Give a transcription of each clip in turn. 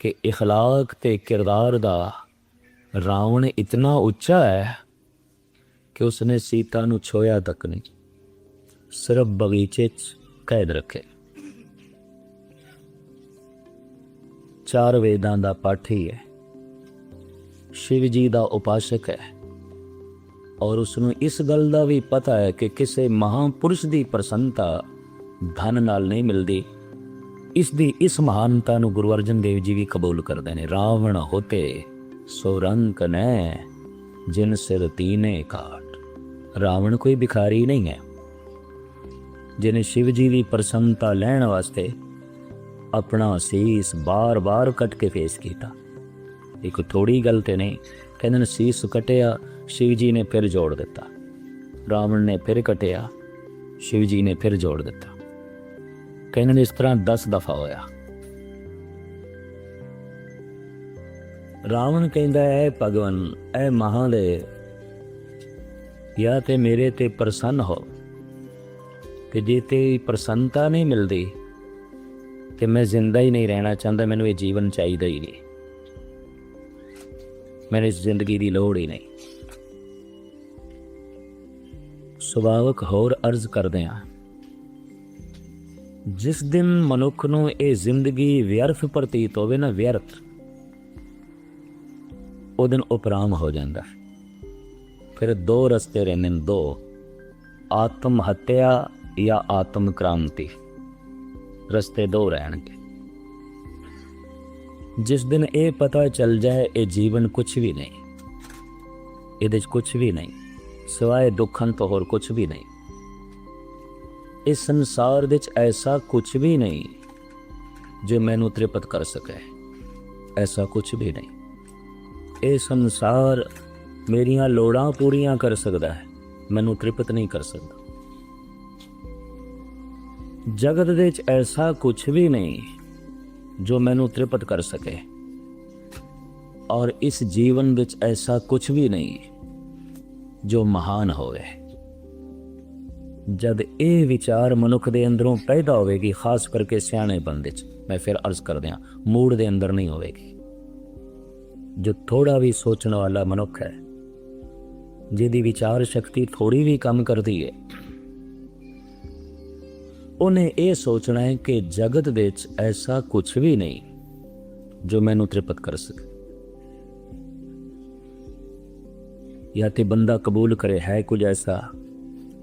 कि इखलाक ते किरदार दा रावण इतना उच्चा है कि उसने सीता नूं छोया तक नहीं, सिर्फ बगीचे च कैद रखे। 4 वेदां दा पाठी है, शिव जी दा उपासक है और उसनूं इस गल दा भी पता है कि किसी महापुरुष दी प्रसन्नता धन नाल नहीं मिलती। इसदी इस महानता नूं गुरु अर्जन देव जी भी कबूल करते हैं। रावण होते सो रंक ने जिन सिर तीने काट। रावण कोई भिखारी नहीं है जिन्हें शिव जी की प्रसन्नता लैण वास्ते अपना सीस बार बार कट के पेश किया। एक थोड़ी गल तो नहीं, कहते सीस कटिया, शिव जी ने फिर जोड़ दिता। रावण ने फिर कटिया, शिव जी ने फिर जोड़ दिता। कहने इस तरह 10 दफा होया। रावण कहता है भगवान ऐ महादेव, या ते मेरे ते प्रसन्न हो, कि जे ते प्रसन्नता नहीं मिलती तो मैं जिंदा ही नहीं रहना चाहता, मैनू ये जीवन चाहिए ही नहीं, मैंने इस जिंदगी की लोड़ ही नहीं। सुभावक होर अर्ज करदे हैं, जिस दिन मनुख नूं ये जिंदगी व्यर्थ प्रतीत होवे ना, व्यर्थ, उस दिन उपराम हो जाता। फिर 2 रस्ते रहने, 2, आत्म हत्या या आत्म क्रांति, रस्ते 2 रहणगे। जिस दिन ये पता चल जाए ये जीवन कुछ भी नहीं, ये कुछ भी नहीं सिवाय दुखन तो होर कुछ भी नहीं, इस संसार विच ऐसा कुछ भी नहीं जो मैनू तृप्त कर सके, ऐसा कुछ भी नहीं। ये संसार मेरियां लोड़ां पूरियां कर सकता है, मैनू तृप्त नहीं कर सकता। जगत विच ऐसा कुछ भी नहीं जो मैनू तृप्त कर सके, और इस जीवन विच ऐसा कुछ भी नहीं जो महान होवे। जद ये विचार मनुख दे अंदरों पैदा होवेगी, खास करके सियाणे बंदे च, मैं फिर अर्ज कर दिया, मूड दे अंदर नहीं होवेगी। जो थोड़ा भी सोचने वाला मनुख है, जिहदी विचार शक्ति थोड़ी भी कम करती है, उन्हें ये सोचना है कि जगत विच ऐसा कुछ भी नहीं जो मैनू तृप्त कर सके। या तो बंदा कबूल करे है कुछ ऐसा,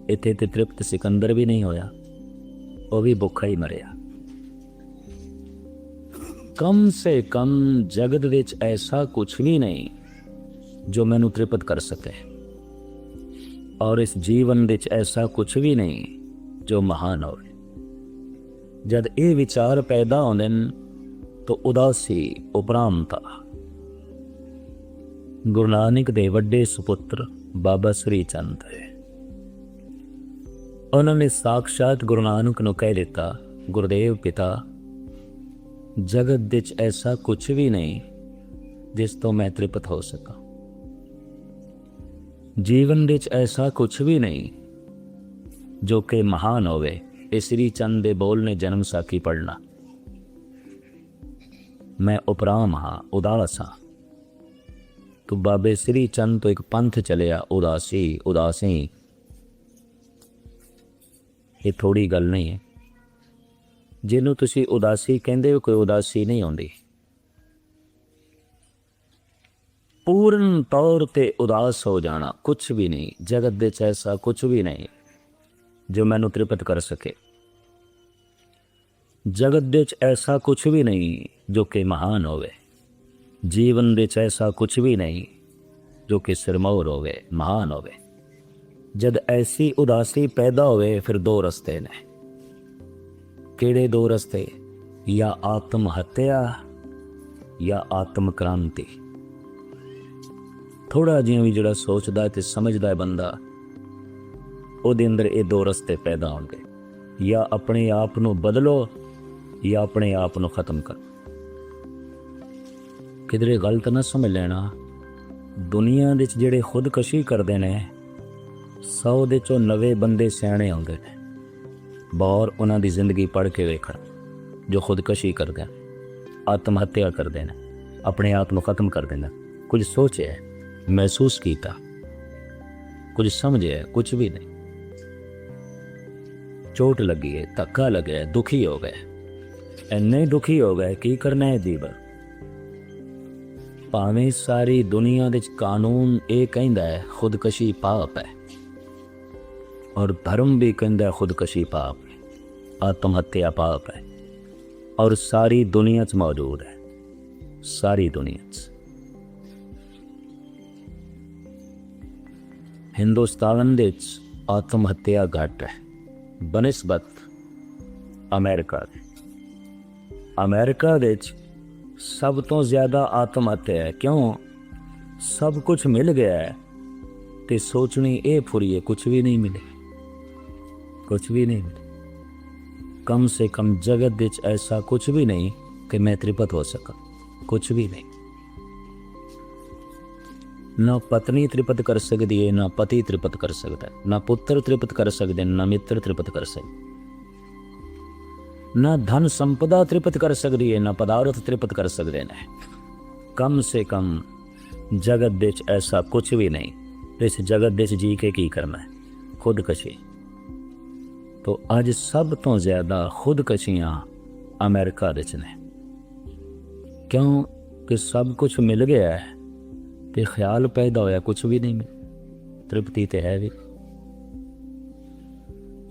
इत्थे ते तृप्त सिकंदर भी नहीं होया, वो भी भुखा ही मरिया। कम से कम जगत विच ऐसा कुछ भी नहीं जो मैनू तृप्त कर सके, और इस जीवन विच ऐसा कुछ भी नहीं जो महान हो। जद ये विचार पैदा होंदे तो उदासी उपरामता। गुरु नानक दे वड्डे सुपुत्र बाबा श्री चंद है, उन्होंने साक्षात गुरु नानक नूं कह दिता, गुरुदेव पिता, जगत विच ऐसा कुछ भी नहीं जिस तो मैं तृप्त हो सका, जीवन विच ऐसा कुछ भी नहीं जो कि महान होवे। ये श्री चंद दे बोल ने जन्म साखी पढ़ना। मैं उपराम हाँ, उदास हाँ। तो बाबे श्री चंद तो एक पंथ चलिया, उदासी उदासी, ये थोड़ी गल नहीं है। जिन्हों तुसी उदासी कहंदे हो, कोई उदासी नहीं आउंदी। पूर्ण तौर ते उदास हो जाना कुछ भी नहीं, जगत दे च ऐसा कुछ भी नहीं जो मैनू तृप्त कर सके, जगत दे च ऐसा कुछ भी नहीं जो कि महान होवे, जीवन दे च ऐसा कुछ भी नहीं जो कि सिरमौर होवे, महान होवे। जद ऐसी उदासी पैदा होवे, फिर 2 रस्ते ने। केड़े 2 रस्ते? या आत्म हत्या या आत्म क्रांति। थोड़ा जिहा भी जिहड़ा सोचदा ते समझदा है बंदा, ਉਹਦੇ अंदर ये 2 रस्ते पैदा होंगे, या अपने आप को बदलो या अपने आप को खत्म करो। किधरे गलत ना समझ लेना, दुनिया दे ਜਿਹੜੇ खुदकशी करते हैं 100 ਦੇ ਚੋਂ 90 ਬੰਦੇ ਸਿਆਣੇ ਆਉਂਦੇ ਨੇ। ਬਾਹਰ ਉਹਨਾਂ ਦੀ ਜ਼ਿੰਦਗੀ ਪੜ੍ਹ ਕੇ ਵੇਖਣ ਜੋ खुदकशी करते हैं। ਆਤਮ ਹੱਤਿਆ ਕਰਦੇ ਨੇ, ਆਪਣੇ ਆਪ ਨੂੰ ਖਤਮ ਕਰ ਦਿੰਦਾ। ਕੁਝ ਸੋਚਿਆ, ਮਹਿਸੂਸ ਕੀਤਾ, ਕੁਝ ਸਮਝਿਆ, ਕੁਝ ਵੀ ਨਹੀਂ। ਚੋਟ ਲੱਗੀ ਹੈ, ਧੱਕਾ ਲੱਗਿਆ, ਦੁਖੀ ਹੋ ਗਏ, ਇੰਨੇ ਦੁਖੀ ਹੋ ਗਏ, ਕੀ ਕਰਨਾ ਹੈ ਜੀਵਨ। ਭਾਵੇਂ ਸਾਰੀ ਦੁਨੀਆ ਦੇ ਕਾਨੂੰਨ ਇਹ ਕਹਿੰਦਾ ਹੈ ਖੁਦਕਸ਼ੀ ਪਾਪ ਹੈ, ਔਰ ਧਰਮ ਵੀ ਕਹਿੰਦਾ ਖੁਦਕਸ਼ੀ ਪਾਪ ਹੈ, ਆਤਮ ਹੱਤਿਆ ਪਾਪ ਹੈ, ਔਰ ਸਾਰੀ ਦੁਨੀਆ 'ਚ ਮੌਜੂਦ ਹੈ, ਸਾਰੀ ਦੁਨੀਆ 'ਚ। ਹਿੰਦੁਸਤਾਨ ਦੇ 'ਚ ਆਤਮ ਹੱਤਿਆ ਘੱਟ ਹੈ ਬਨਿਸਬਤ ਅਮਰੀਕਾ ਦੇ। ਅਮਰੀਕਾ ਦੇ 'ਚ ਸਭ ਤੋਂ ਜ਼ਿਆਦਾ ਆਤਮ ਹੱਤਿਆ ਹੈ। ਕਿਉਂ? ਸਭ ਕੁਝ ਮਿਲ ਗਿਆ ਹੈ ਤੇ ਸੋਚਣੀ ਇਹ ਫੁਰੀ ਹੈ ਕੁਝ ਵੀ ਨਹੀਂ ਮਿਲੇ, ਕੁਝ ਵੀ ਨਹੀਂ ਮਿਲੇ। कम से कम जगत विच ऐसा कुछ भी नहीं कि मैं त्रिपत हो सका, कुछ भी नहीं। ना पत्नी त्रिपत कर सकती है, ना पति त्रिपत कर सकता है, ना पुत्र त्रिपत कर सकते, ना मित्र त्रिपत कर सकते, ना धन संपदा त्रिपत कर सकती है, ना पदार्थ त्रिपत कर सकते हैं। कम से कम जगत विच ऐसा कुछ भी नहीं। इस जगत विच जी के की करना है? खुदकशी। तो अज सब तो ज़्यादा खुदकशियाँ अमेरिका विच ने। क्यों कि सब कुछ मिल गया है तो ख्याल पैदा होया कुछ भी नहीं मिल, तृप्ति तो है भी।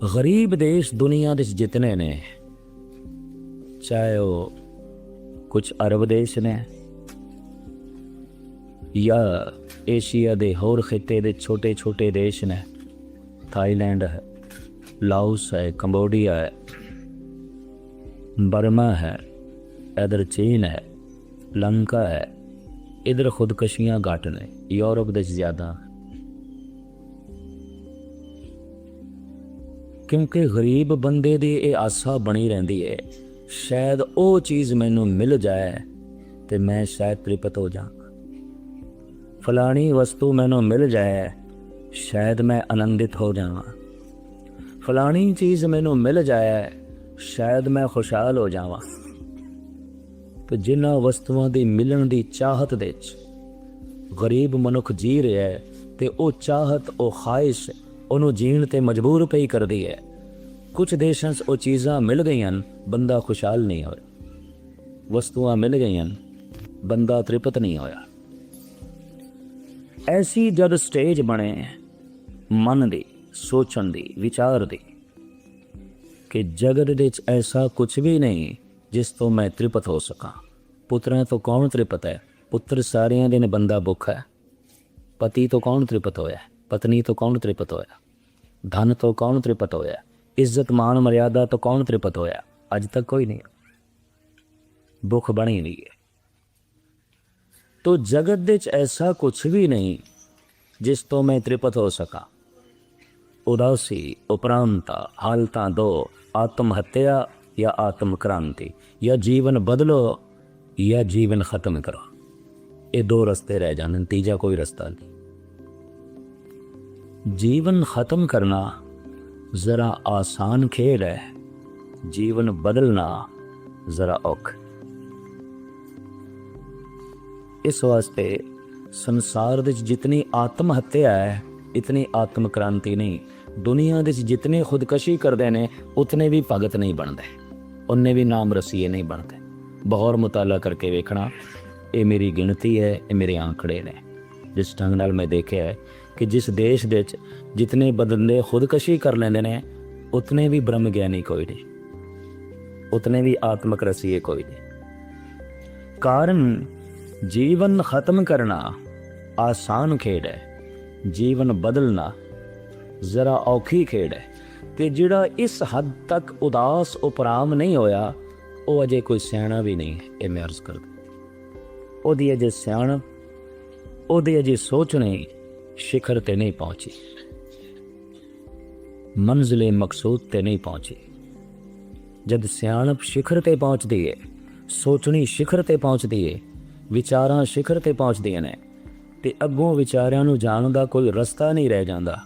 गरीब देश दुनिया के जितने ने, चाहे वो कुछ अरब देश ने या एशिया के होर खिते के छोटे छोटे देश ने, थाईलैंड है, लाओस है, कंबोडिया है, बर्मा है, इधर चीन है, लंका है, इधर खुदकशियाँ घट ने, यूरोप दे ज़्यादा। क्योंकि गरीब बंदे दी ये आसा बनी रहती है, शायद वो चीज़ मैनू मिल जाए तो मैं शायद त्रिपत हो जाऊँ, फलानी वस्तु मैनू मिल जाए शायद मैं आनंदित हो जाऊँ, फलानी चीज़ मैनू मिल जाए शायद मैं खुशहाल हो जावां। तो जिन्हां वस्तुओं की मिलन की चाहत दे गरीब मनुख जी रहा है तो वह चाहत, वह ख्वाहिश उन्होंने जीण ते मजबूर पई करती है। कुछ देशों से वो चीज़ां मिल गई, बंदा खुशहाल नहीं होया, वस्तुआं मिल गई, बंदा तृप्त नहीं होया। ऐसी जब स्टेज बने मन की, सोचण दी, विचार दी कि जगत विच ऐसा कुछ भी नहीं जिस तो मैं त्रिपत हो सका। पुत्रां तो कौन त्रिपत है? पुत्र सारियां दे ने, बंदा भुखा है। पति तो कौन त्रिपत होया? पत्नी तो कौन त्रिपत होया? धन तो कौन त्रिपत होया? इज्जत मान मर्यादा तो कौन त्रिपत होया? अज तक कोई नहीं। भुख बनी नहीं है। तो जगत विच ऐसा कुछ भी नहीं जिस तो मैं त्रिपत हो सका। उदासी, उपरांता, हालतां दो, आत्म हत्या या आत्म क्रांति, या जीवन बदलो या जीवन खत्म करो। ये दो रास्ते रह जाने, तीजा कोई रास्ता नहीं। जीवन खत्म करना जरा आसान खेल है, जीवन बदलना जरा औखा। इस वास्ते संसार विच जितनी आत्म हत्या है इतनी आत्म क्रांति नहीं। दुनिया के जितने खुदकशी करते हैं उतने भी भगत नहीं बनते, उन्ने भी नाम रसीए नहीं बनते। बहुत मुताला करके वेखना, ये मेरी गिनती है, ये मेरे आंकड़े ने। जिस ढंग नाल मैं देखा है कि जिस देश दे जितने बंदे खुदकशी कर लेंदे ने उतने भी ब्रह्म ज्ञानी कोई नहीं, उतने भी आत्मक रसीए कोई नहीं। कारण जीवन खत्म करना आसान खेड है, जीवन बदलना जरा औखी खेड है। तो जिहड़ा इस हद तक उदास उपराम नहीं होया वो अजे कोई सियाणा भी नहीं है। ये मैं अर्ज कर दूं, ओदी अजे सियाणप, ओदी अजे सोचने शिखर ते नहीं पहुंची, मंजिले मकसूद ते नहीं पहुंची। जब सियाणप शिखर ते पहुंचती है, सोचनी शिखर ते पहुंचती है, विचारां शिखर ते पहुंचदियां ने, ते अगों विचारां नूं जाण दा कोई रस्ता नहीं रह जांदा।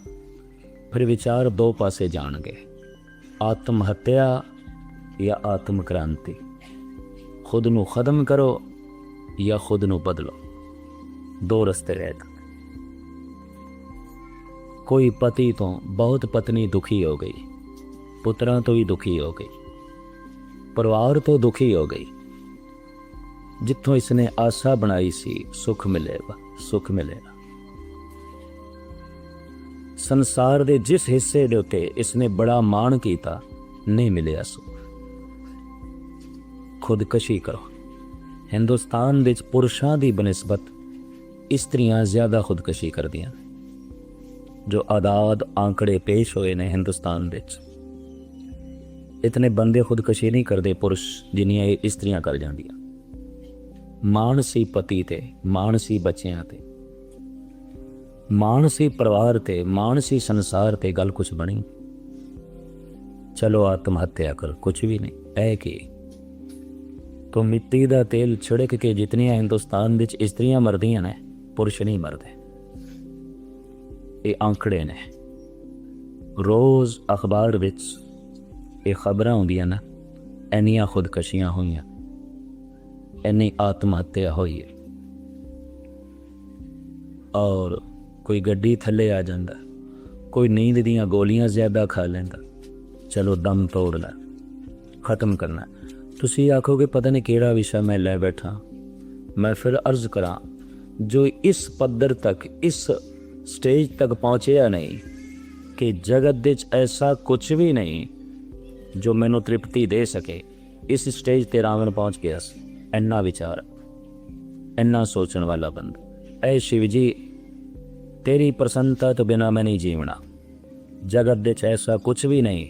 फिर विचार दो पासे जाणगे, आत्म हत्या या आत्म क्रांति, खुद ਨੂੰ ख़त्म करो या खुद ਨੂੰ बदलो। दो रस्ते रह जाते। कोई पति तो बहुत पत्नी दुखी हो गई, पुत्रां तो भी दुखी हो गई, परिवार तो दुखी हो गई। जिथों इसने आशा बनाई सी सुख मिलेगा, सुख मिलेगा, संसार दे जिस हिस्से दे उत्ते इसने बड़ा माण कीता नहीं मिलिया सुख। खुदकशी करो। हिंदुस्तान दे पुरुषां दी बनिस्बत इस्त्रियां ज़्यादा खुदकशी करदियां। जो आदाद आंकड़े पेश होए ने हिंदुस्तान विच, इतने बंदे खुदकशी नहीं करते पुरुष जिन्नियां इस्त्रियां कर जांदियां। मानसी पति ते, मानसी बच्चियां ते, मानसी परिवार ते, मानसी संसार ते गल कुछ बनी। चलो आत्म हत्या कर, कुछ भी नहीं है कि तो मिट्टी का तेल छिड़क के जितनियां हिंदुस्तान विच इस्त्रियां मरदियां ने, पुरुष नहीं मरते। ये आंकड़े ने। रोज़ अखबार विच ये खबरां आउंदियां ना, इन्नियां खुदकशियां होईयां, इन्नी आत्म हत्या होई है। और कोई गड्डी थले आ जाता, कोई नींद दियां गोलियां ज़्यादा खा लेंदा, चलो दम तोड़ना, ख़त्म करना। तुसी आखोगे पता नहीं केड़ा विषय मैं लै बैठा। मैं फिर अर्ज करा, जो इस पद्धर तक, इस स्टेज तक पहुँचया नहीं कि जगत विच ऐसा कुछ भी नहीं जो मैनू तृप्ति दे सके, इस स्टेज ते रावण पहुँच गया। इन्ना विचार, इन्ना सोचने वाला बंदा। ऐ शिव जी, तेरी प्रसन्नता तो बिना मैं नहीं जीवना। जगत विच ऐसा कुछ भी नहीं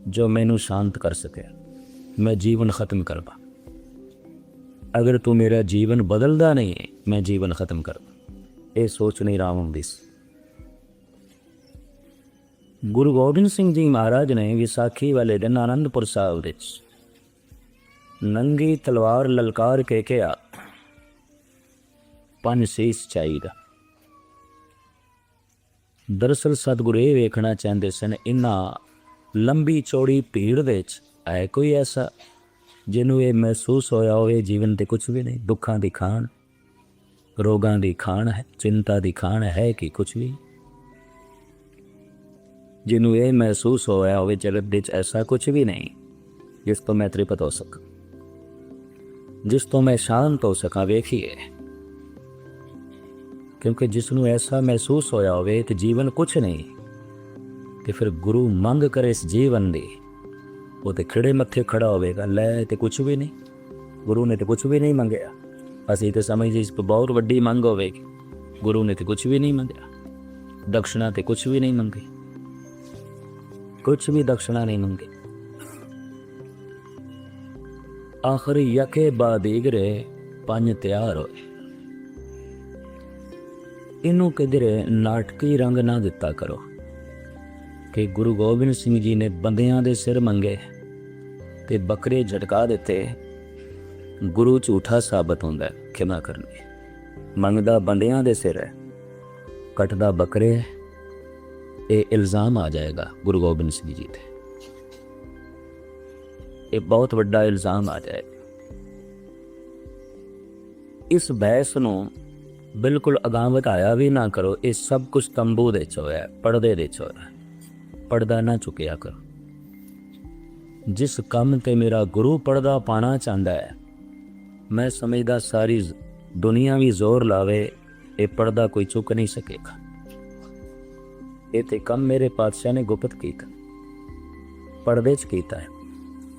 जो मैनू शांत कर सके। मैं जीवन ख़त्म करवा। अगर तू मेरा जीवन बदलदा नहीं है, मैं जीवन ख़त्म करवा। ये सोच नहीं रावण दी। गुरु गोबिंद सिंह जी महाराज ने विसाखी वाले दिन आनंदपुर साहिब विच नंगी तलवार ललकार के कहा, पंज सीस चाहिदा। दरअसल सतगुरु ये वेखना चाहते सन, इन्ना लंबी चौड़ी भीड़ विच है कोई ऐसा जिन्हों ये महसूस होया होवे जीवन ते कुछ भी नहीं। दुखों की खान, रोगां की खान है, चिंता की खान है कि कुछ भी। जिन्हों ये महसूस होया होवे जगत विच ऐसा कुछ भी नहीं जिस तो मैं तृप्त हो सका, जिस तो मैं शांत हो सका। वेखिए, क्योंकि जिसनों ऐसा महसूस होया होवे कि जीवन कुछ नहीं, तो फिर गुरु मंग करे इस जीवन दी, वो तो खिड़े मत्थे खड़ा होवेगा, लै तो कुछ भी नहीं। गुरु ने तो कुछ भी नहीं मंगया। असी तो समझते इस पर बहुत वड्डी मंग होवेगी। गुरु ने तो कुछ भी नहीं मंगया, दक्षिणा तो कुछ भी नहीं मंगी, कुछ भी दक्षिणा नहीं मंगी। आखिर यके बादीगरे पंज तैयार होए। इनू किधरे नाटकी रंग ना दिता करो कि गुरु गोबिंद सिंह जी ने बंदियां दे सिर मंगे ते बकरे झटका दिते। गुरु झूठा साबित होंदा है, खिमा करनी। मंगदा बंदियां दे सिर है, कटदा बकरे है। ये इल्ज़ाम आ जाएगा गुरु गोबिंद सिंह जी ते। ये बहुत बड़ा इल्ज़ाम आ जाएगा। इस बहस नूं बिल्कुल अगां वधाया भी ना करो। ये सब कुछ तंबू दे च होया, पर्दे दे च होया। पर्दा ना चुकिया करो। जिस काम ते मेरा गुरु पर्दा पाना चाहता है, मैं समझदा सारी दुनिया भी जोर लावे, ये पर्दा कोई चुक नहीं सकेगा। ये ते कम मेरे पातशाह ने गुप्त कीता, पर्दे च कीता है।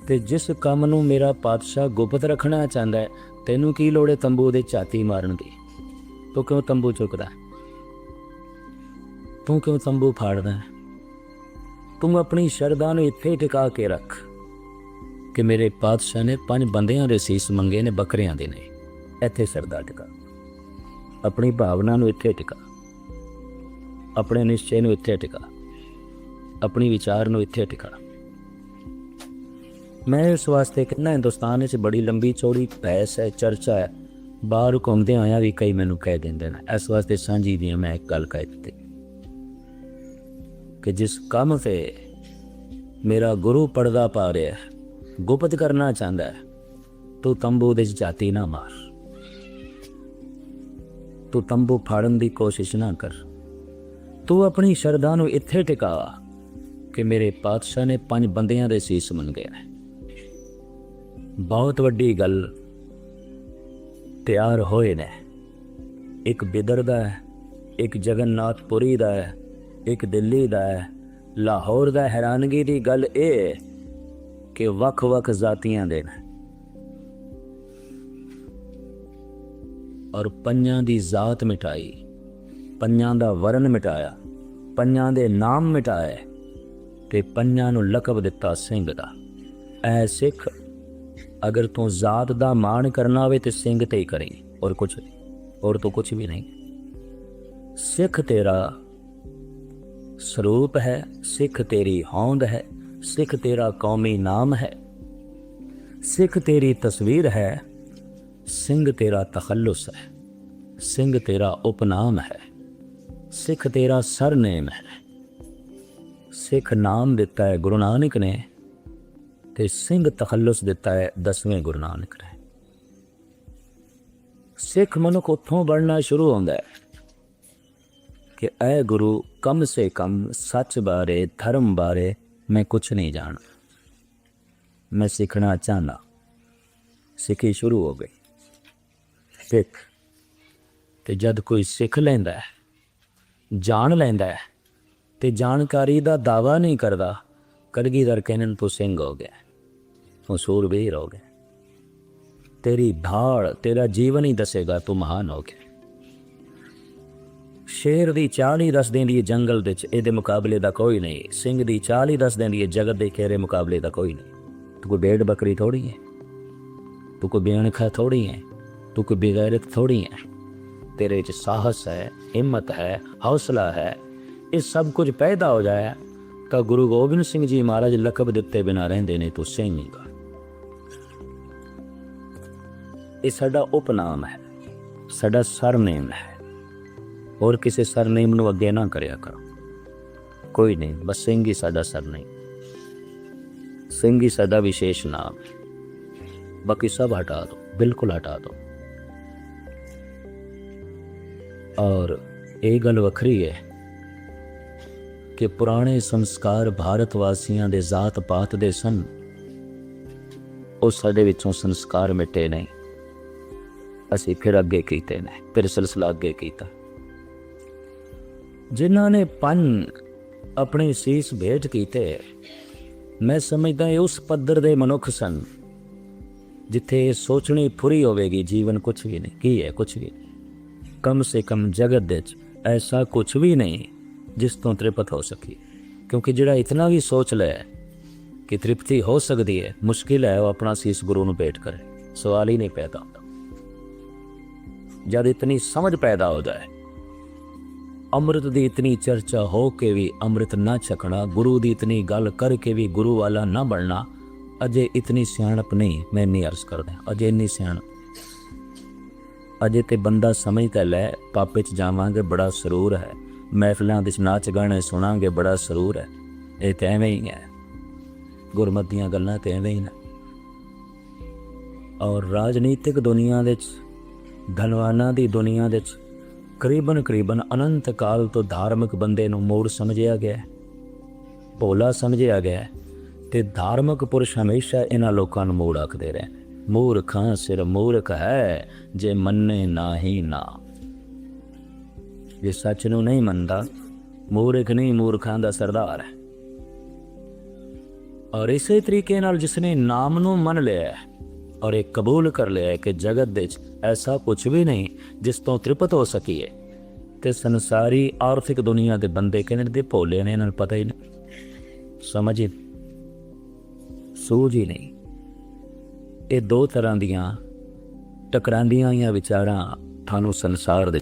ते जिस काम नूं मेरा पातशाह गुप्त रखना चाहता है, तैनू की लोड़ है तंबू दे झाती मारन दी? तू क्यों तंबू चुकदा? तू क्यों तंबू फाड़दा? तू अपनी शरदा नूं इत्थे टिका के रख कि मेरे पातशाह ने 5 बंदियां दे सीस मंगे ने, बकरियां दे ने। इत्थे शरदा टिका, अपनी भावना नूं इत्थे टिका, अपने निश्चय नूं इत्थे टिका, अपनी विचार नूं इत्थे टिका। मैं इस वास्ते कहना, हिंदुस्तान च बड़ी लंबी चौड़ी बहस है, चर्चा है। बाहर घूमते आया भी कई मैनू कह देंगे ना। इस वास्ते सांझी दी मैं एक गल कह दी कि जिस काम से मेरा गुरु पर्दा पा रहा है, गुप्त करना चाहता है, ਤੂੰ ਤੰਬੂ ਦੇ 'ਚ ਝਾਤੀ ਨਾ ਮਾਰ, ਤੂੰ ਤੰਬੂ ਫਾੜਨ ਦੀ ਕੋਸ਼ਿਸ਼ ਨਾ ਕਰ। ਤੂੰ ਆਪਣੀ ਸ਼ਰਧਾ ਨੂੰ ਇੱਥੇ ਟਿਕਾ ਕਿ ਮੇਰੇ ਪਾਤਸ਼ਾਹ ਨੇ 5 ਬੰਦਿਆਂ ਦੇ ਸੀਸ ਮੰਗੇ ਨੇ। ਬਹੁਤ ਵੱਡੀ ਗੱਲ ਤਿਆਰ ਹੋਏ ਨੇ। ਇੱਕ ਬਿਦਰ ਦਾ ਹੈ, ਇੱਕ ਜਗਨਨਾਥਪੁਰੀ ਦਾ ਹੈ, ਇੱਕ ਦਿੱਲੀ ਦਾ ਹੈ, ਲਾਹੌਰ ਦਾ। ਹੈਰਾਨਗੀ ਦੀ ਗੱਲ ਇਹ ਕਿ ਵੱਖ-ਵੱਖ ਜ਼ਾਤੀਆਂ ਦੇ ਨੇ, ਔਰ ਪੰਜਾਂ ਦੀ ਜ਼ਾਤ ਮਿਟਾਈ, ਪੰਜਾਂ ਦਾ ਵਰਨ ਮਿਟਾਇਆ, ਪੰਜਾਂ ਦੇ ਨਾਮ ਮਿਟਾਏ ਤੇ ਪੰਜਾਂ ਨੂੰ ਲਕਬ ਦਿੱਤਾ ਸਿੰਘ ਦਾ। ਐ ਸਿੱਖ, ਅਗਰ ਤੂੰ ਜ਼ਾਤ ਦਾ ਮਾਣ ਕਰਨਾ ਹੋਵੇ ਤੇ ਸਿੰਘ ਤੇ ਹੀ ਕਰੀ, ਔਰ ਕੁਛ ਨਹੀਂ, ਔਰ ਤੂੰ ਕੁਛ ਵੀ ਨਹੀਂ। ਸਿੱਖ ਤੇਰਾ ਸਰੂਪ ਹੈ, ਸਿੱਖ ਤੇਰੀ ਹੋਂਦ ਹੈ, ਸਿੱਖ ਤੇਰਾ ਕੌਮੀ ਨਾਮ ਹੈ, ਸਿੱਖ ਤੇਰੀ ਤਸਵੀਰ ਹੈ, ਸਿੰਘ ਤੇਰਾ ਤਖੱਲੁਸ ਹੈ, ਸਿੰਘ ਤੇਰਾ ਉਪਨਾਮ ਹੈ, ਸਿੱਖ ਤੇਰਾ ਸਰਨੇਮ ਹੈ। ਸਿੱਖ ਨਾਮ ਦਿੱਤਾ ਹੈ ਗੁਰੂ ਨਾਨਕ ਨੇ ਤੇ ਸਿੰਘ ਤਖੱਲੁਸ ਦਿੱਤਾ ਹੈ 10ਵੇਂ ਗੁਰੂ ਨਾਨਕ ਨੇ। ਸਿੱਖ ਮਨੁੱਖ ਉੱਥੋਂ ਬਣਨਾ ਸ਼ੁਰੂ ਹੁੰਦਾ ਹੈ ਕਿ ਐ ਗੁਰੂ, ਕਮ ਸੇ ਕਮ ਸੱਚ ਬਾਰੇ, ਧਰਮ ਬਾਰੇ ਮੈਂ ਕੁਛ ਨਹੀਂ ਜਾਣਦਾ, ਮੈਂ ਸਿੱਖਣਾ ਚਾਹੁੰਦਾ। ਸਿੱਖੀ ਸ਼ੁਰੂ ਹੋ ਗਈ। ਸਿੱਖ ਤੇ ਜਦ ਕੋਈ ਸਿੱਖ ਲੈਂਦਾ ਹੈ, ਜਾਣ ਲੈਂਦਾ ਹੈ ਤੇ ਜਾਣਕਾਰੀ ਦਾ ਦਾਵਾ ਨਹੀਂ ਕਰਦਾ, ਕਲਗੀਧਰ ਕਹਿੰਦੇ ਤੂੰ ਸਿੰਘ ਹੋ ਗਿਆ, ਤੂੰ ਸੂਰਬੀਰ ਹੋ ਗਿਆ। ਤੇਰੀ ਭਾੜ, ਤੇਰਾ ਜੀਵਨ ਹੀ ਦੱਸੇਗਾ ਤੂੰ ਮਹਾਨ ਹੋ ਗਿਆ। ਸ਼ੇਰ ਦੀ ਚਾਲ ਹੀ ਦੱਸ ਦਿੰਦੀ ਹੈ ਜੰਗਲ ਵਿੱਚ ਇਹਦੇ ਮੁਕਾਬਲੇ ਦਾ ਕੋਈ ਨਹੀਂ। ਸਿੰਘ ਦੀ ਚਾਲ ਹੀ ਦੱਸ ਦਿੰਦੀ ਹੈ ਜਗਤ ਦੇ ਘੇਰੇ ਮੁਕਾਬਲੇ ਦਾ ਕੋਈ ਨਹੀਂ। ਤੂੰ ਕੋਈ ਭੇਡ ਬੱਕਰੀ ਥੋੜੀ ਹੈ, ਤੂੰ ਕੋਈ ਬੇਅਣਖਾ ਥੋੜੀ ਹੈ, ਤੂੰ ਕੋਈ ਬੇਗੈਰਤ ਥੋੜੀ ਹੈ। ਤੇਰੇ 'ਚ ਸਾਹਸ ਹੈ, ਹਿੰਮਤ ਹੈ, ਹੌਸਲਾ ਹੈ। ਇਹ ਸਭ ਕੁਝ ਪੈਦਾ ਹੋ ਜਾਇਆ ਤਾਂ ਗੁਰੂ ਗੋਬਿੰਦ ਸਿੰਘ ਜੀ ਮਹਾਰਾਜ ਲਕਬ ਦਿੱਤੇ ਬਿਨਾਂ ਰਹਿੰਦੇ ਨੇ, ਤੂੰ ਸਿੰਘ ਗਾ। ਇਹ ਸਾਡਾ ਉਪਨਾਮ ਹੈ, ਸਾਡਾ ਸਰਨੇਮ ਹੈ। ਹੋਰ ਕਿਸੇ ਸਰਨੇਮ ਨੂੰ ਅੱਗੇ ਨਾ ਕਰਿਆ ਕਰੋ, ਕੋਈ ਨਹੀਂ, ਬਸ ਸਿੰਘ ਹੀ ਸਾਡਾ ਸਰਨੇਮ, ਸਿੰਘ ਹੀ ਸਾਡਾ ਵਿਸ਼ੇਸ਼ ਨਾਮ। ਬਾਕੀ ਸਭ ਹਟਾ ਦੋ, ਬਿਲਕੁਲ ਹਟਾ ਦੋ। ਔਰ ਇਹ ਗੱਲ ਵੱਖਰੀ ਹੈ ਕਿ ਪੁਰਾਣੇ ਸੰਸਕਾਰ ਭਾਰਤ ਵਾਸੀਆਂ ਦੇ ਜ਼ਾਤ ਪਾਤ ਦੇ ਸਨ, ਉਹ ਸਾਡੇ ਵਿੱਚੋਂ ਸੰਸਕਾਰ ਮਿਟੇ ਨਹੀਂ। ਅਸੀਂ ਫਿਰ ਅੱਗੇ ਕੀਤੇ ਨੇ, ਫਿਰ ਸਿਲਸਿਲਾ ਅੱਗੇ ਕੀਤਾ। ਜਿਨ੍ਹਾਂ ਨੇ ਆਪਣੇ ਸੀਸ ਭੇਟ ਕੀਤੇ, ਮੈਂ ਸਮਝਦਾ ਇਹ ਉਸ ਪੱਧਰ ਦੇ ਮਨੁੱਖ ਸਨ ਜਿੱਥੇ ਸੋਚਣੀ ਫੁਰੀ ਹੋਵੇਗੀ ਜੀਵਨ ਕੁਛ ਵੀ ਨਹੀਂ। ਕੀ ਹੈ? ਕੁਛ ਵੀ ਨਹੀਂ। ਕਮ ਸੇ ਕਮ ਜਗਤ ਦੇ 'ਚ ਐਸਾ ਕੁਛ ਵੀ ਨਹੀਂ ਜਿਸ ਤੋਂ ਤ੍ਰਿਪਤ ਹੋ ਸਕੀ। ਕਿਉਂਕਿ ਜਿਹੜਾ ਇਤਨਾ ਵੀ ਸੋਚ ਲੈ ਕਿ ਤ੍ਰਿਪਤੀ ਹੋ ਸਕਦੀ ਹੈ, ਮੁਸ਼ਕਿਲ ਹੈ ਉਹ ਆਪਣਾ ਸੀਸ ਗੁਰੂ ਨੂੰ ਭੇਟ ਕਰੇ। ਸਵਾਲ ਹੀ ਨਹੀਂ ਪੈਦਾ ਹੁੰਦਾ। ਜਦ ਇਤਨੀ ਸਮਝ ਪੈਦਾ ਹੋ ਜਾਏ, ਅੰਮ੍ਰਿਤ ਦੀ ਇਤਨੀ ਚਰਚਾ ਹੋ ਕੇ ਵੀ ਅੰਮ੍ਰਿਤ ਨਾ ਛਕਣਾ, ਗੁਰੂ ਦੀ ਇਤਨੀ ਗੱਲ ਕਰਕੇ ਵੀ ਗੁਰੂ ਵਾਲਾ ਨਾ ਬਣਨਾ, ਅਜੇ ਇਤਨੀ ਸਿਆਣਪ ਨਹੀਂ। ਮੈਂ ਇੰਨੀ ਅਰਜ਼ ਕਰਦਾ, ਅਜੇ ਇੰਨੀ ਸਿਆਣਪ, ਅਜੇ ਤੇ ਬੰਦਾ ਸਮਝ ਤਾਂ ਲੈ, ਪਾਪੇ 'ਚ ਜਾਵਾਂਗੇ ਬੜਾ ਸਰੂਰ ਹੈ, ਮਹਿਫਲਾਂ ਵਿੱਚ ਨਾਚ ਗਾਣੇ ਸੁਣਾਂਗੇ ਬੜਾ ਸਰੂਰ ਹੈ। ਇਹ ਤਾਂ ਐਵੇਂ ਹੀ ਹੈ, ਗੁਰਮਤਿ ਦੀਆਂ ਗੱਲਾਂ ਤਾਂ ਐਵੇਂ ਹੀ ਨੇ। ਔਰ ਰਾਜਨੀਤਿਕ ਦੁਨੀਆ ਦੇ 'ਚ, ਧਨਵਾਨਾਂ ਦੀ ਦੁਨੀਆ ਦੇ 'ਚ ਕਰੀਬਨ ਅਨੰਤ ਕਾਲ ਤੋਂ ਧਾਰਮਿਕ ਬੰਦੇ ਨੂੰ ਮੂੜ ਸਮਝਿਆ ਗਿਆ, ਭੋਲਾ ਸਮਝਿਆ ਗਿਆ। ਤੇ ਧਾਰਮਿਕ ਪੁਰਸ਼ ਹਮੇਸ਼ਾ ਇਹਨਾਂ ਲੋਕਾਂ ਨੂੰ ਮੂੜ ਆਖਦੇ ਰਹੇ। ਮੂਰਖਾਂ ਸਿਰ ਮੂਰਖ ਹੈ ਜੇ ਮੰਨੇ ਨਾ ਹੀ ਨਾ। ਜੇ ਸੱਚ ਨੂੰ ਨਹੀਂ ਮੰਨਦਾ, ਮੂਰਖ ਨਹੀਂ, ਮੂਰਖਾਂ ਦਾ ਸਰਦਾਰ ਹੈ। ਔਰ ਇਸੇ ਤਰੀਕੇ ਨਾਲ ਜਿਸਨੇ ਨਾਮ ਨੂੰ ਮੰਨ ਲਿਆ ਔਰ ਇਹ ਕਬੂਲ ਕਰ ਲਿਆ ਕਿ ਜਗਤ ਦੇ 'ਚ ਐਸਾ ਕੁਛ ਵੀ ਨਹੀਂ ਜਿਸ ਤੋਂ ਤ੍ਰਿਪਤ ਹੋ ਸਕੀਏ, ਤੇ ਸੰਸਾਰੀ ਆਰਥਿਕ ਦੁਨੀਆ ਦੇ ਬੰਦੇ ਕਹਿੰਦੇ ਦੇ ਭੋਲੇ ਨੇ, ਇਹਨਾਂ ਨੂੰ ਪਤਾ ਹੀ ਨਹੀਂ, ਸਮਝ ਹੀ, ਸੂਝ ਹੀ ਨਹੀਂ। ਇਹ ਦੋ ਤਰ੍ਹਾਂ ਦੀਆਂ ਟਕਰਾਂਦੀਆਂ ਹੋਈਆਂ ਵਿਚਾਰਾਂ ਤੁਹਾਨੂੰ ਸੰਸਾਰ ਦੇ